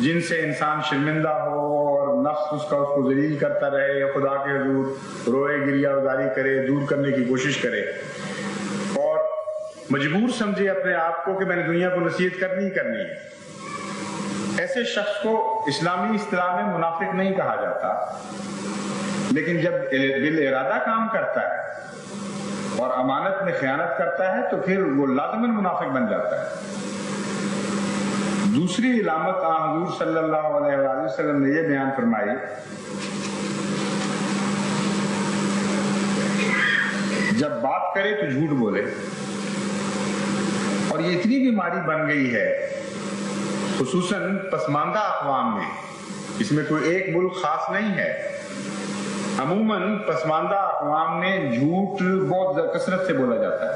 جن سے انسان شرمندہ ہو اور نفس اس کو ذلیل کرتا رہے، خدا کے حضور روئے گریہ ازاری کرے، دور کرنے کی کوشش کرے اور مجبور سمجھے اپنے آپ کو کہ میں نے دنیا کو نصیحت کرنی ہی کرنی ہے۔ ایسے شخص کو اسلامی اصطلاح میں منافق نہیں کہا جاتا، لیکن جب بالارادہ کام کرتا ہے اور امانت میں خیانت کرتا ہے تو پھر وہ لازماً منافق بن جاتا ہے۔ دوسری علامت حضور صلی اللہ علیہ وآلہ وسلم نے یہ بیان فرمائی، جب بات کرے تو جھوٹ بولے. اور یہ اتنی بیماری بن گئی ہے خصوصاً پسماندہ اقوام میں، اس میں کوئی ایک ملک خاص نہیں ہے، عموماً پسماندہ اقوام میں جھوٹ بہت کثرت سے بولا جاتا ہے.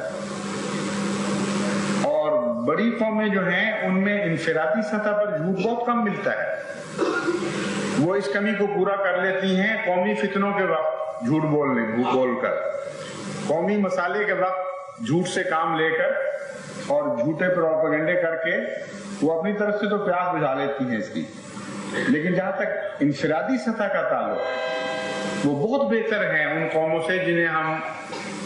اور بڑی قومیں جو ہیں ان میں انفرادی سطح پر جھوٹ بہت کم ملتا ہے. وہ اس کمی کو پورا کر لیتی ہیں قومی فتنوں کے وقت جھوٹ بول کر، قومی مسالے کے وقت جھوٹ سے کام لے کر اور جھوٹے پروپیگنڈے کر کے وہ اپنی طرف سے تو پیاس بجھا لیتی ہیں اس کی. لیکن جہاں تک انفرادی سطح کا تعلق، وہ بہت بہتر ہیں ان قوموں سے جنہیں ہم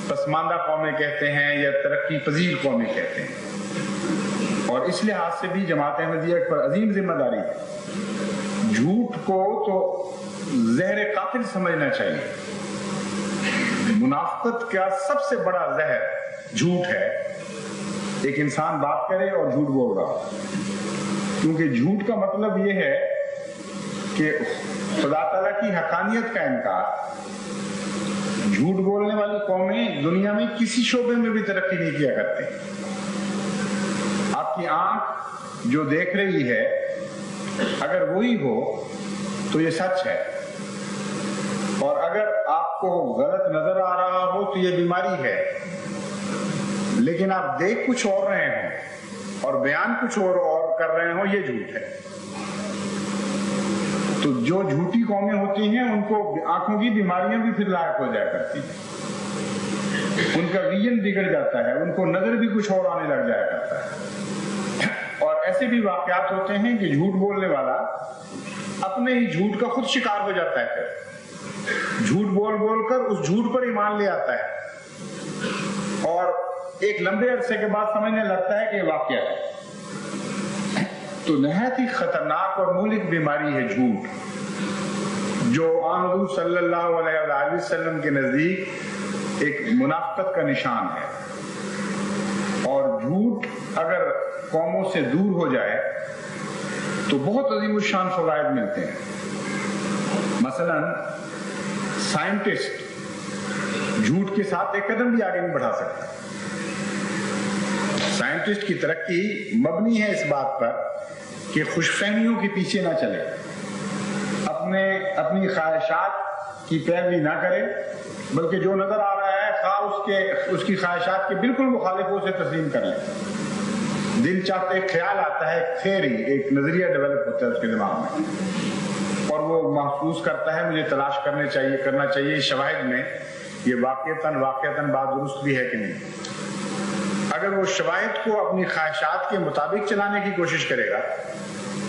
پسماندہ قومیں کہتے ہیں یا ترقی پذیر قومیں کہتے ہیں. اور اس لحاظ سے بھی جماعت احمدیہ پر عظیم ذمہ داری ہے. جھوٹ کو تو زہر قاتل سمجھنا چاہیے. منافقت کا سب سے بڑا زہر جھوٹ ہے. ایک انسان بات کرے اور جھوٹ بول رہا، کیونکہ جھوٹ کا مطلب یہ ہے کہ خدا تعالیٰ کی حقانیت کا انکار. جھوٹ بولنے والی قومیں دنیا میں کسی شعبے میں بھی ترقی نہیں کیا کرتے. آپ کی آنکھ جو دیکھ رہی ہے اگر وہی ہو تو یہ سچ ہے، اور اگر آپ کو غلط نظر آ رہا ہو تو یہ بیماری ہے. لیکن آپ دیکھ کچھ اور رہے ہوں اور بیان کچھ اور کر رہے ہوں، یہ جھوٹ ہے. تو جو جھوٹی قومیں ہوتی ہیں ان کو آنکھوں کی بیماریاں بھی پھر لاحق ہو جایا کرتی ہیں. ان کا ویژن بگڑ جاتا ہے، ان کو نظر بھی کچھ اور آنے لگ جایا کرتا ہے. اور ایسے بھی واقعات ہوتے ہیں کہ جھوٹ بولنے والا اپنے ہی جھوٹ کا خود شکار ہو جاتا ہے. پھر جھوٹ بول کر اس جھوٹ پر ایمان لے آتا ہے اور ایک لمبے عرصے کے بعد سمجھنے لگتا ہے کہ یہ واقعہ ہے. تو نہایت ہی خطرناک اور مہلک بیماری ہے جھوٹ، جو آن حضور صلی اللہ علیہ وآلہ وسلم کے نزدیک ایک منافقت کا نشان ہے. اور جھوٹ اگر قوموں سے دور ہو جائے تو بہت عظیم الشان فوائد ملتے ہیں. مثلا سائنٹسٹ جھوٹ کے ساتھ ایک قدم بھی آگے نہیں بڑھا سکتا. سائنٹسٹ کی ترقی مبنی ہے اس بات پر کہ خوش فہمیوں کے پیچھے نہ چلے، اپنی خواہشات کی پیروی نہ کرے، بلکہ جو نظر آ رہا ہے خواہ اس کی خواہشات کے بالکل مخالف اسے تسلیم کر لیں. دل چاہتے ایک خیال آتا ہے، ایک تھیوری، ایک نظریہ ڈیولپ ہوتا ہے اس کے دماغ میں، اور وہ محسوس کرتا ہے مجھے تلاش کرنا چاہیے شواہد میں یہ واقعتاً بات درست بھی ہے کہ نہیں. اگر وہ شواہد کو اپنی خواہشات کے مطابق چلانے کی کوشش کرے گا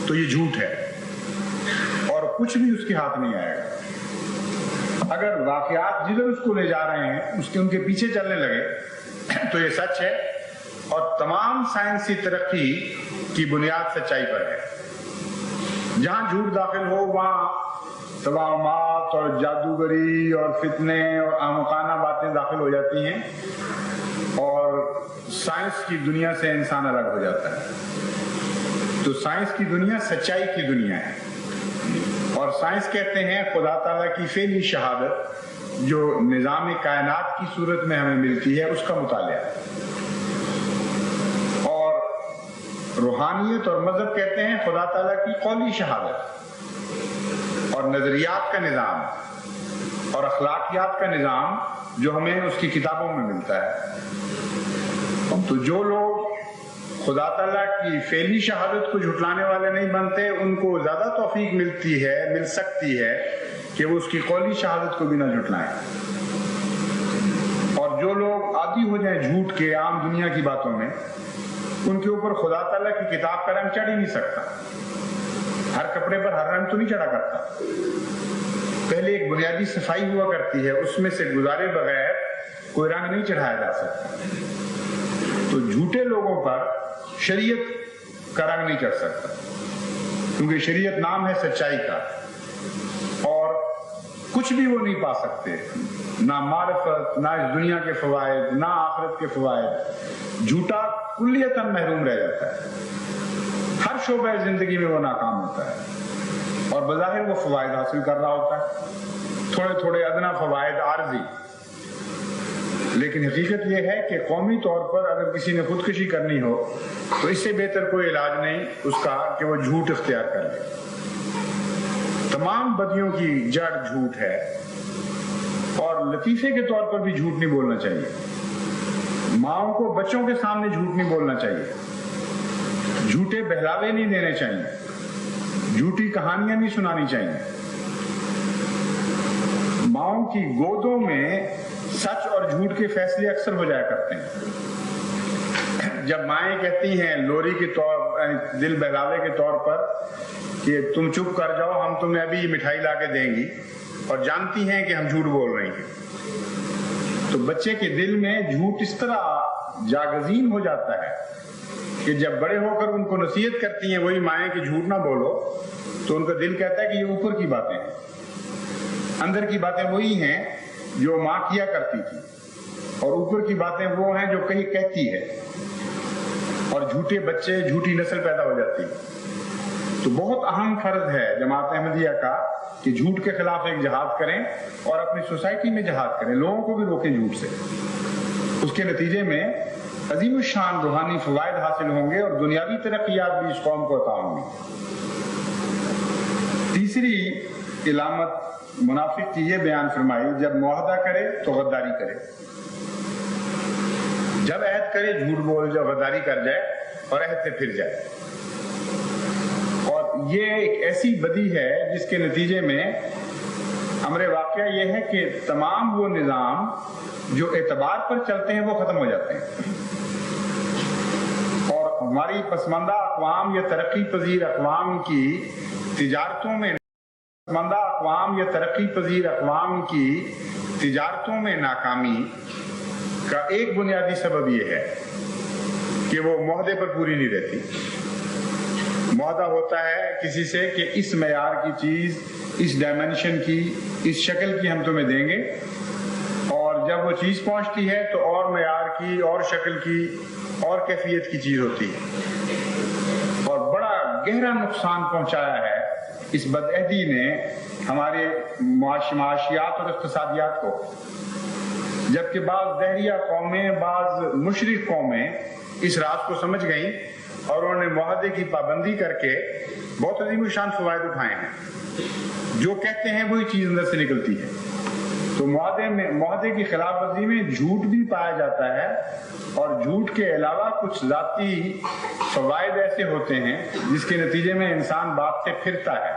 تو یہ جھوٹ ہے اور کچھ بھی اس کے ہاتھ نہیں آئے گا. اگر واقعات جدھر اس کو لے جا رہے ہیں ان کے پیچھے چلنے لگے تو یہ سچ ہے، اور تمام سائنسی ترقی کی بنیاد سچائی پر ہے. جہاں جھوٹ داخل ہو وہاں توہمات اور جادوگری اور فتنے اور احمقانہ باتیں داخل ہو جاتی ہیں، اور سائنس کی دنیا سے انسان الگ ہو جاتا ہے. تو سائنس کی دنیا سچائی کی دنیا ہے، اور سائنس کہتے ہیں خدا تعالیٰ کی فعلی شہادت جو نظام کائنات کی صورت میں ہمیں ملتی ہے اس کا مطالعہ. اور روحانیت اور مذہب کہتے ہیں خدا تعالیٰ کی قولی شہادت اور نظریات کا نظام اور اخلاقیات کا نظام جو ہمیں اس کی کتابوں میں ملتا ہے. تو جو لوگ خدا تعالیٰ کی فعلی شہادت کو جھٹلانے والے نہیں بنتے ان کو زیادہ توفیق مل سکتی ہے کہ وہ اس کی قولی شہادت کو بھی نہ جھٹلائیں. اور جو لوگ عادی ہو جائیں جھوٹ کے عام دنیا کی باتوں میں، ان کے اوپر خدا تعالیٰ کی کتاب کا رنگ چڑھ ہی نہیں سکتا. ہر کپڑے پر ہر رنگ تو نہیں چڑھا کرتا. پہلے ایک بنیادی صفائی ہوا کرتی ہے، اس میں سے گزارے بغیر کوئی رنگ نہیں چڑھایا جا سکتا. تو جھوٹے لوگوں پر شریعت کا رنگ نہیں چڑھ سکتا، کیونکہ شریعت نام ہے سچائی کا، اور کچھ بھی وہ نہیں پا سکتے، نہ معرفت، نہ اس دنیا کے فوائد، نہ آخرت کے فوائد. جھوٹا کلیتاً محروم رہ جاتا ہے، ہر شعبہ زندگی میں وہ ناکام ہوتا ہے، اور بظاہر وہ فوائد حاصل کر رہا ہوتا ہے، تھوڑے ادنا فوائد عارضی، لیکن حقیقت یہ ہے کہ قومی طور پر اگر کسی نے خودکشی کرنی ہو تو اس سے بہتر کوئی علاج نہیں اس کا کہ وہ جھوٹ اختیار کر لے. تمام بدیوں کی جڑ جھوٹ ہے، اور لطیفے کے طور پر بھی جھوٹ نہیں بولنا چاہیے. ماؤں کو بچوں کے سامنے جھوٹ نہیں بولنا چاہیے، جھوٹے بہلاوے نہیں دینے چاہیے، جھوٹی کہانیاں نہیں سنانی چاہیے. ماؤں کی گودوں میں سچ اور جھوٹ کے فیصلے اکثر ہو جایا کرتے ہیں. جب مائیں کہتی ہیں لوری کے طور دل بہلاوے کے طور پر کہ تم چپ کر جاؤ، ہم تمہیں ابھی مٹھائی لا کے دیں گی، اور جانتی ہیں کہ ہم جھوٹ بول رہی ہیں، تو بچے کے دل میں جھوٹ اس طرح جاگزین ہو جاتا ہے کہ جب بڑے ہو کر ان کو نصیحت کرتی ہیں وہی مائیں کہ جھوٹ نہ بولو، تو ان کا دل کہتا ہے کہ یہ اوپر کی باتیں ہیں. اندر کی باتیں وہی ہیں جو ماں کیا کرتی تھی، اور اوپر کی باتیں وہ ہیں جو کہیں کہتی ہے، اور جھوٹے بچے جھوٹی نسل پیدا ہو جاتی ہے. تو بہت اہم فرض ہے جماعت احمدیہ کا کہ جھوٹ کے خلاف ایک جہاد کریں اور اپنی سوسائٹی میں جہاد کریں، لوگوں کو بھی روکیں جھوٹ سے. اس کے نتیجے میں عظیم الشان روحانی فوائد حاصل ہوں گے اور دنیاوی ترقیات بھی اس قوم کو عطا ہوں گی. تیسری علامت منافق کی یہ بیان فرمائی، جب معاہدہ کرے تو غداری کرے. جب عہد کرے جھوٹ بول جائے، غداری کر جائے اور عہد سے پھر جائے. اور یہ ایک ایسی بدی ہے جس کے نتیجے میں امر واقعہ یہ ہے کہ تمام وہ نظام جو اعتبار پر چلتے ہیں وہ ختم ہو جاتے ہیں، اور ہماری پسماندہ اقوام یا ترقی پذیر اقوام کی تجارتوں میں ناکامی کا ایک بنیادی سبب یہ ہے کہ وہ معاہدے پر پوری نہیں رہتی. معاہدہ ہوتا ہے کسی سے کہ اس معیار کی چیز، اس ڈائمینشن کی، اس شکل کی ہم تمہیں دیں گے، اور جب وہ چیز پہنچتی ہے تو اور معیار کی، اور شکل کی، اور کیفیت کی چیز ہوتی ہے. اور بڑا گہرا نقصان پہنچایا ہے اس بدعہدی نے ہمارے معاشیات اور اقتصادیات کو. جبکہ بعض دہریہ قومیں، بعض مشرق قومیں اس راز کو سمجھ گئیں اور انہوں نے معاہدے کی پابندی کر کے بہت عظیم الشان فوائد اٹھائے ہیں. جو کہتے ہیں وہی چیز اندر سے نکلتی ہے. تو معاہدے کی خلاف ورزی میں جھوٹ بھی پایا جاتا ہے، اور جھوٹ کے علاوہ کچھ ذاتی فوائد ایسے ہوتے ہیں جس کے نتیجے میں انسان بات سے پھرتا ہے.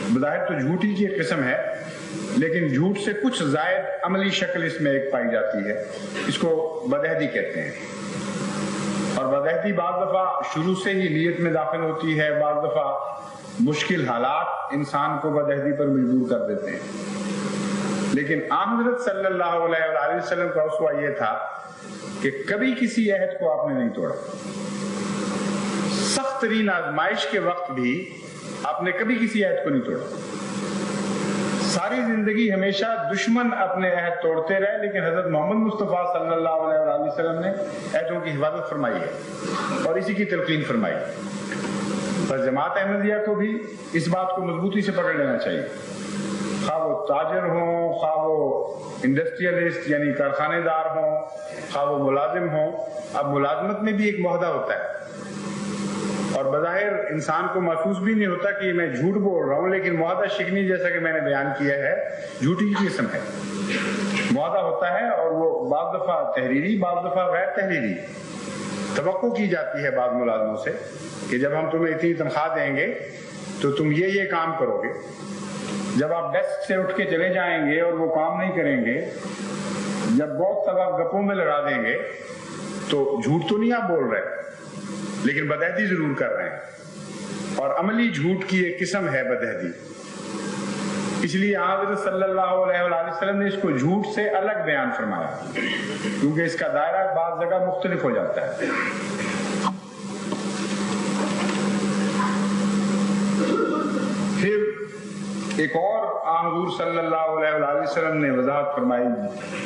بظاہر تو جھوٹ ہی کی ایک قسم ہے، لیکن جھوٹ سے کچھ زائد عملی شکل اس میں ایک پائی جاتی ہے. اس کو بدعہدی کہتے ہیں. اور بدعہدی بعض دفعہ شروع سے ہی نیت میں داخل ہوتی ہے، بعض دفعہ مشکل حالات انسان کو بدعہدی پر مجبور کر دیتے ہیں. لیکن آن حضرت صلی اللہ علیہ وآلہ وسلم کا اسوہ یہ تھا کہ کبھی کسی عہد کو آپ نے نہیں توڑا. سخت ترین آزمائش کے وقت بھی آپ نے کبھی کسی عہد کو نہیں توڑا. ساری زندگی ہمیشہ دشمن اپنے عہد توڑتے رہے، لیکن حضرت محمد مصطفیٰ صلی اللہ علیہ وآلہ وسلم نے عہدوں کی حفاظت فرمائی ہے اور اسی کی تلقین فرمائی. پر جماعت احمدیہ کو بھی اس بات کو مضبوطی سے پکڑ لینا چاہیے. خواہ وہ تاجر ہوں، خواہ وہ انڈسٹریلسٹ یعنی کارخانے دار ہوں، خواہ وہ ملازم ہوں. اب ملازمت میں بھی ایک معاہدہ ہوتا ہے، اور بظاہر انسان کو محسوس بھی نہیں ہوتا کہ میں جھوٹ بول رہا ہوں، لیکن معاہدہ شکنی جیسا کہ میں نے بیان کیا ہے جھوٹی کی قسم ہے. معاہدہ ہوتا ہے اور وہ بعض دفعہ تحریری، بعض دفعہ غیر تحریری. توقع کی جاتی ہے بعض ملازموں سے کہ جب ہم تمہیں اتنی تنخواہ دیں گے تو تم یہ کام کرو گے. جب آپ ڈیسک سے اٹھ کے چلے جائیں گے اور وہ کام نہیں کریں گے، جب بہت سب آپ گپوں میں لڑا دیں گے، تو جھوٹ تو نہیں آپ بول رہے لیکن بدعہدی ضرور کر رہے ہیں. اور عملی جھوٹ کی ایک قسم ہے بدعہدی. اس لیے حضرت صلی اللہ علیہ وآلہ وسلم نے اس کو جھوٹ سے الگ بیان فرمایا، کیونکہ اس کا دائرہ بعض جگہ مختلف ہو جاتا ہے. پھر ایک اور حضور صلی اللہ علیہ وآلہ وسلم نے وضاحت فرمائی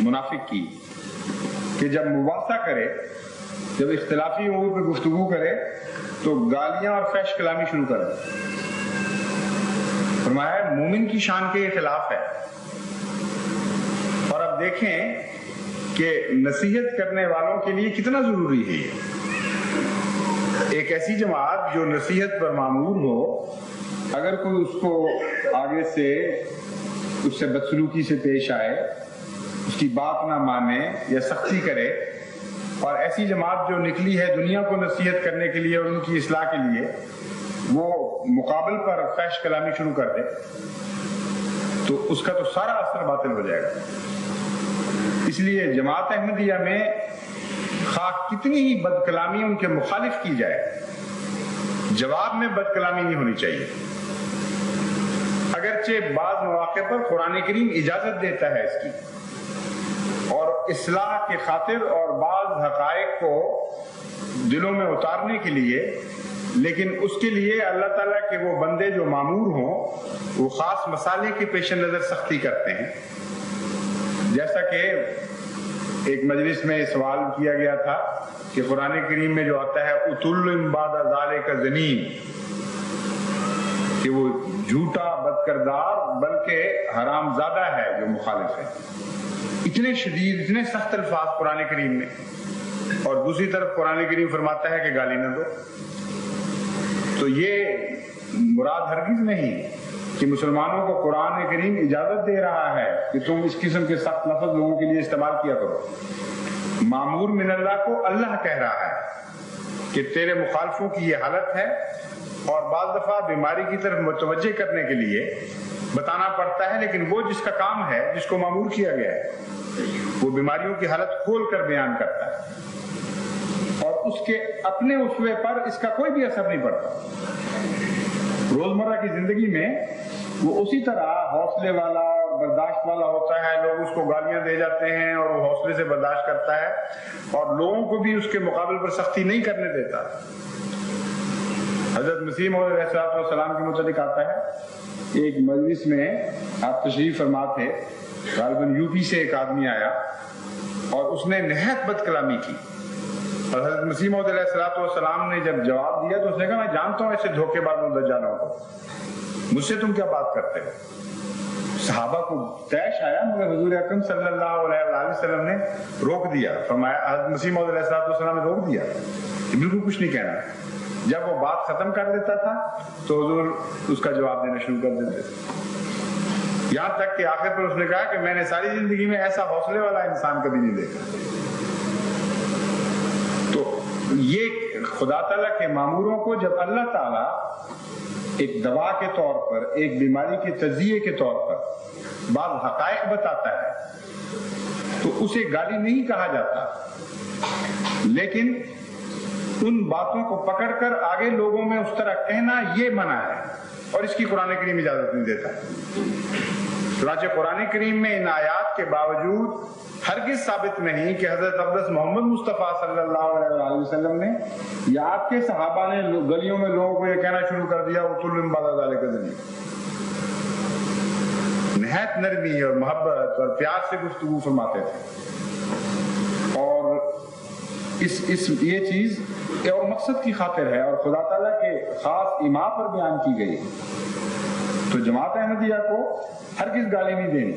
منافق کی کہ جب مباحثہ کرے، جب اختلافی امور پہ گفتگو کرے تو گالیاں اور فحش کلامی شروع کرے. فرمایا مومن کی شان کے یہ خلاف ہے. اور اب دیکھیں کہ کہ نصیحت کرنے والوں کے لیے کتنا ضروری ہے یہ. ایک ایسی جماعت جو نصیحت پر معمور ہو، اگر کوئی اس کو آگے سے اس سے بدسلوکی سے پیش آئے، اس کی بات نہ مانے یا سختی کرے، اور ایسی جماعت جو نکلی ہے دنیا کو نصیحت کرنے کے لیے اور ان کی اصلاح کے لیے، وہ مقابل پر فحش کلامی شروع کر دے، تو اس کا تو سارا اثر باطل ہو جائے گا. اس لیے جماعت احمدیہ میں خواہ کتنی ہی بد کلامی ان کے مخالف کی جائے، جواب میں بد کلامی نہیں ہونی چاہیے. اگرچہ بعض مواقع پر قرآن کریم اجازت دیتا ہے اس کی، اور اصلاح کے خاطر اور بعض حقائق کو دلوں میں اتارنے کے لیے، لیکن اس کے لیے اللہ تعالیٰ کے وہ بندے جو معمور ہوں وہ خاص مسالے کے پیش نظر سختی کرتے ہیں. جیسا کہ ایک مجلس میں سوال کیا گیا تھا کہ قرآن کریم میں جو آتا ہے اتل بعد ذالک زنیم، کہ وہ جھوٹا بدکردار بلکہ حرام زادہ ہے جو مخالف ہے. اتنے شدید اتنے سخت الفاظ قرآن کریم میں، اور دوسری طرف قرآن کریم فرماتا ہے کہ گالی نہ دو. تو یہ مراد ہرگز نہیں کہ مسلمانوں کو قرآن کریم اجازت دے رہا ہے کہ تم اس قسم کے سخت لفظ لوگوں کے لیے استعمال کیا کرو. مامور من اللہ کو اللہ کہہ رہا ہے کہ تیرے مخالفوں کی یہ حالت ہے، اور بعض دفعہ بیماری کی طرف متوجہ کرنے کے لیے بتانا پڑتا ہے، لیکن وہ جس کا کام ہے، جس کو مامور کیا گیا ہے، وہ بیماریوں کی حالت کھول کر بیان کرتا ہے، اور اس کے اپنے اسوے پر اس کا کوئی بھی اثر نہیں پڑتا. روزمرہ کی زندگی میں وہ اسی طرح حوصلے والا برداشت والا ہوتا ہے. لوگ اس کو گالیاں دے جاتے ہیں اور وہ حوصلے سے برداشت کرتا ہے، اور لوگوں کو بھی اس کے مقابل پر سختی نہیں کرنے دیتا. حضرت مسیح موعود علیہ السلام کے متعلق آتا ہے، ایک مجلس میں آپ تشریف فرما تھے، غالباً یو پی سے ایک آدمی آیا اور اس نے نہایت بد کلامی کی، اور حضرت مسیح موعود علیہ السلام نے جب جواب دیا تو اس نے کہا میں جانتا ہوں ایسے دھوکے باز دجالوں کو، مجھ سے تم کیا بات کرتے ہو. صحابہ کو طیش آیا، مگر حضور اکرم صلی اللہ علیہ وآلہ وسلم نے روک دیا. فرمایا حضرت مسیح موعود علیہ السلام نے روک دیا، بالکل کچھ نہیں کہنا. جب وہ بات ختم کر دیتا تھا تو حضور اس کا جواب دینا شروع کر دیتے تھے، یہاں تک کہ آخر پر اس نے کہا کہ میں نے ساری زندگی میں ایسا حوصلے والا انسان کبھی نہیں دیکھا. تو یہ خدا تعالیٰ کے ماموروں کو جب اللہ تعالیٰ ایک دوا کے طور پر، ایک بیماری کے تجزیے کے طور پر بعض حقائق بتاتا ہے تو اسے گالی نہیں کہا جاتا، لیکن ان باتوں کو پکڑ کر آگے لوگوں میں اس طرح کہنا یہ منع ہے، اور اس کی قرآن کریم اجازت نہیں دیتا. چنانچہ قرآن کریم میں ان آیات کے باوجود ہرگز ثابت نہیں کہ حضرت اقدس محمد مصطفیٰ صلی اللہ علیہ وآلہ وسلم نے یا آپ کے صحابہ نے گلیوں میں لوگوں کو یہ کہنا شروع کر دیا اتل من بعد ذالک زنیم. نہایت نرمی اور محبت اور پیار سے گفتگو فرماتے تھے، اور یہ چیز اور مقصد کی خاطر ہے اور خدا تعالیٰ کے خاص ایما پر بیان کی گئی. تو جماعت احمدیہ کو ہرگز گالی نہیں دینی.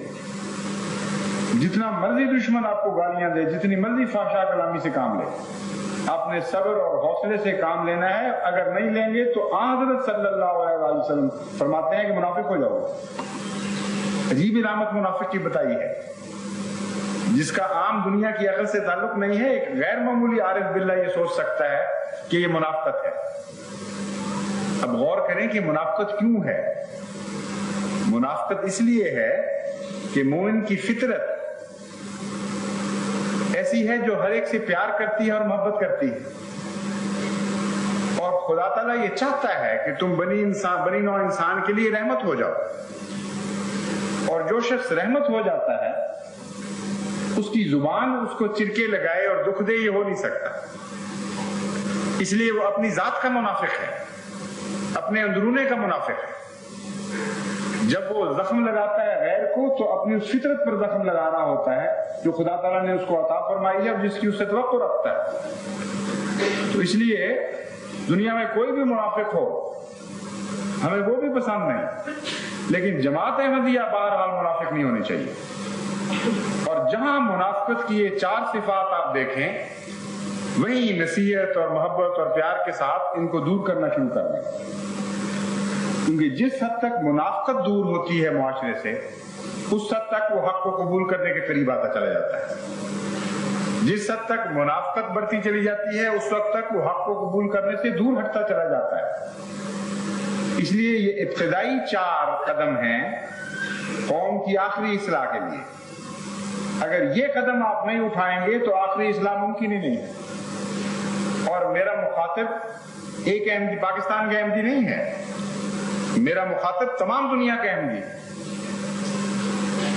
جتنا مرضی دشمن آپ کو گالیاں دے، جتنی مرضی فحشا کلامی سے کام لے، آپ نے صبر اور حوصلے سے کام لینا ہے. اگر نہیں لیں گے تو حضرت صلی اللہ علیہ وآلہ وسلم فرماتے ہیں کہ منافق ہو جاؤ. عجیب علامت منافق کی بتائی ہے جس کا عام دنیا کی عقل سے تعلق نہیں ہے. ایک غیر معمولی عارف باللہ یہ سوچ سکتا ہے کہ یہ منافقت ہے. اب غور کریں کہ منافقت کیوں ہے. منافقت اس لیے ہے کہ مومن کی فطرت ایسی ہے جو ہر ایک سے پیار کرتی ہے اور محبت کرتی ہے، اور خدا تعالیٰ یہ چاہتا ہے کہ تم بنی نوع انسان کے لیے رحمت ہو جاؤ. اور جو شخص رحمت ہو جاتا ہے اس کی زبان اس کو چرکے لگائے اور دکھ دے یہ ہو نہیں سکتا. اس لیے وہ اپنی ذات کا منافق ہے، اپنے اندرونے کا منافق ہے. جب وہ زخم لگاتا ہے غیر کو تو اپنی اس فطرت پر زخم لگانا ہوتا ہے جو خدا تعالیٰ نے اس کو عطا فرمائی ہے اور جس کی اس سے توقع رکھتا ہے. تو اس لیے دنیا میں کوئی بھی منافق ہو ہمیں وہ بھی پسند نہیں، لیکن جماعت احمدیہ بہرحال منافق نہیں ہونی چاہیے. اور جہاں منافقت کی یہ 4 صفات آپ دیکھیں وہیں نصیحت اور محبت اور پیار کے ساتھ ان کو دور کرنا شروع کرنا، کیونکہ جس حد تک منافقت دور ہوتی ہے معاشرے سے اس حد تک وہ حق کو قبول کرنے کے قریب آتا چلا جاتا ہے، جس حد تک منافقت بڑھتی چلی جاتی ہے اس وقت تک وہ حق کو قبول کرنے سے دور ہٹتا چلا جاتا ہے۔ اس لیے یہ ابتدائی 4 قدم ہیں قوم کی آخری اصلاح کے لیے۔ اگر یہ قدم آپ نہیں اٹھائیں گے تو آخری اصلاح ممکن ہی نہیں ہے۔ اور میرا مخاطب ایک احمدی پاکستان کے احمدی نہیں ہے، میرا مخاطب تمام دنیا کے احمدی،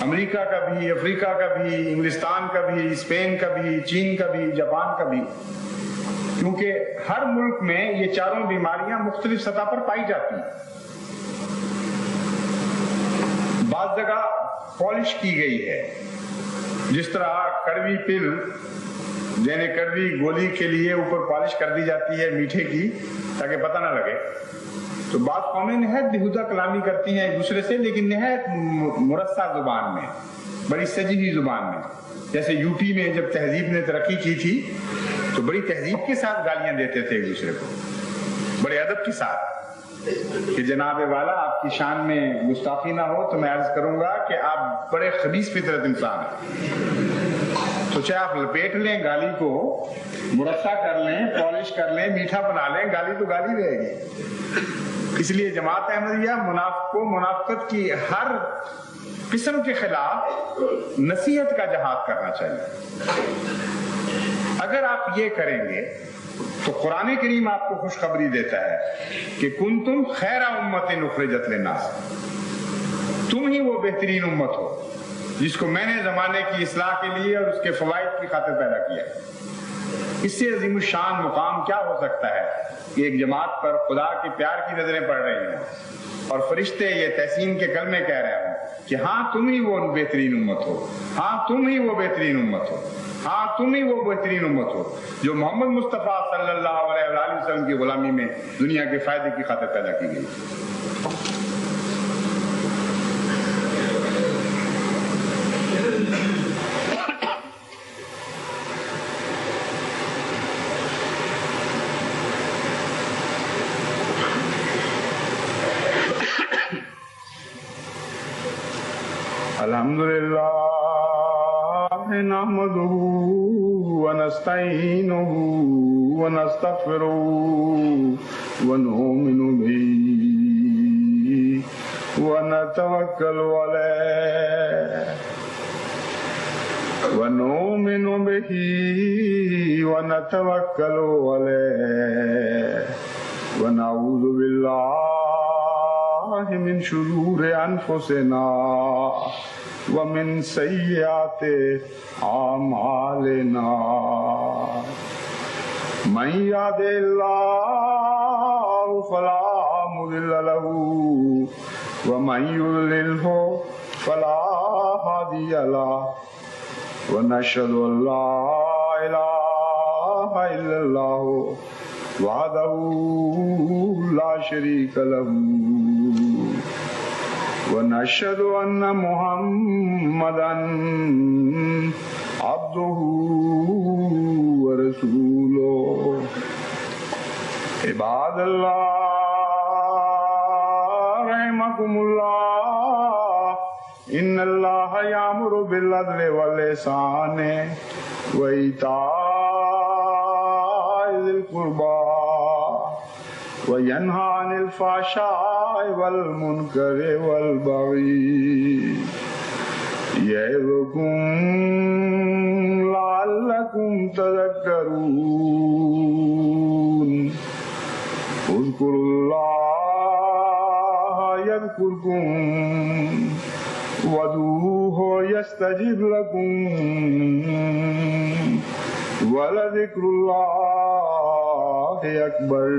امریکہ کا بھی، افریقہ کا بھی، انگلستان کا بھی، اسپین کا بھی، چین کا بھی، جاپان کا بھی، کیونکہ ہر ملک میں یہ 4 بیماریاں مختلف سطح پر پائی جاتی ہیں۔ بعض جگہ پالش کی گئی ہے، جس طرح کڑوی پل یعنی کڑوی گولی کے لیے اوپر پالش کر دی جاتی ہے میٹھے کی تاکہ پتہ نہ لگے، تو بعض قومیں نہایت بیہودہ کلامی کرتی ہیں ایک دوسرے سے، لیکن نہایت مرصع زبان میں، بڑی سجی ہوئی زبان میں۔ جیسے یو پی میں جب تہذیب نے ترقی کی تھی تو بڑی تہذیب کے ساتھ گالیاں دیتے تھے ایک دوسرے کو، بڑے ادب کے ساتھ، کہ جناب والا آپ کی شان میں گستاخی نہ ہو تو میں عرض کروں گا کہ آپ بڑے خبیث فطرت انسان ہیں، تو چاہے آپ لپیٹ لیں گالی کو، مرصع کر لیں، پالش کر لیں، میٹھا بنا لیں، گالی تو گالی رہے گی۔ اس لیے جماعت احمدیہ منافقت کی ہر قسم کے خلاف نصیحت کا جہاد کرنا چاہیے۔ اگر آپ یہ کریں گے تو قرآن کریم آپ کو خوشخبری دیتا ہے کہ کنتم خیر امت اخرجت للناس، تم ہی وہ بہترین امت ہو جس کو میں نے زمانے کی اصلاح کے لیے اور اس کے فوائد کی خاطر پیدا کیا۔ اس سے عظیم الشان مقام کیا ہو سکتا ہے کہ ایک جماعت پر خدا کے پیار کی نظریں پڑ رہی ہیں اور فرشتے یہ تحسین کے کلمے کہہ رہے ہوں کہ ہاں تم ہی وہ بہترین امت ہو، ہاں تم ہی وہ بہترین امت ہو، ہاں تم ہی وہ بہترین امت ہو جو محمد مصطفیٰ صلی اللہ علیہ وآلہ وسلم کی غلامی میں دنیا کے فائدے کی خاطر پیدا کی گئی۔ الحمدللہ نحمده ونستعینه ونستغفره ونؤمن به ونتوکل علیہ ونؤمن به ونتوکل علیہ ونعوذ باللہ من شرور انفسنا ومن سیئات اعمالنا من یهد اللہ فلا مضل له ومن یضللہ فلا ہادی له ونشهد ان لا الہ الا اللہ وحدہ لا شریک له ونشهد ان محمدا عبده ورسوله عباد اللہ رحمكم اللہ ان اللہ یأمر بالعدل والإحسان وإیتاء ذی القربى وَيَنْهَى عَنِ الْفَحْشَاءِ وَالْمُنْكَرِ وَالْبَغْيِ يَعِظُكُمْ لَعَلَّكُمْ تَذَكَّرُونَ اذْكُرُوا اللَّهَ يَذْكُرْكُمْ وَادْعُوهُ يَسْتَجِبْ لَكُمْ وَلَذِكْرُ اللَّهِ أكبر۔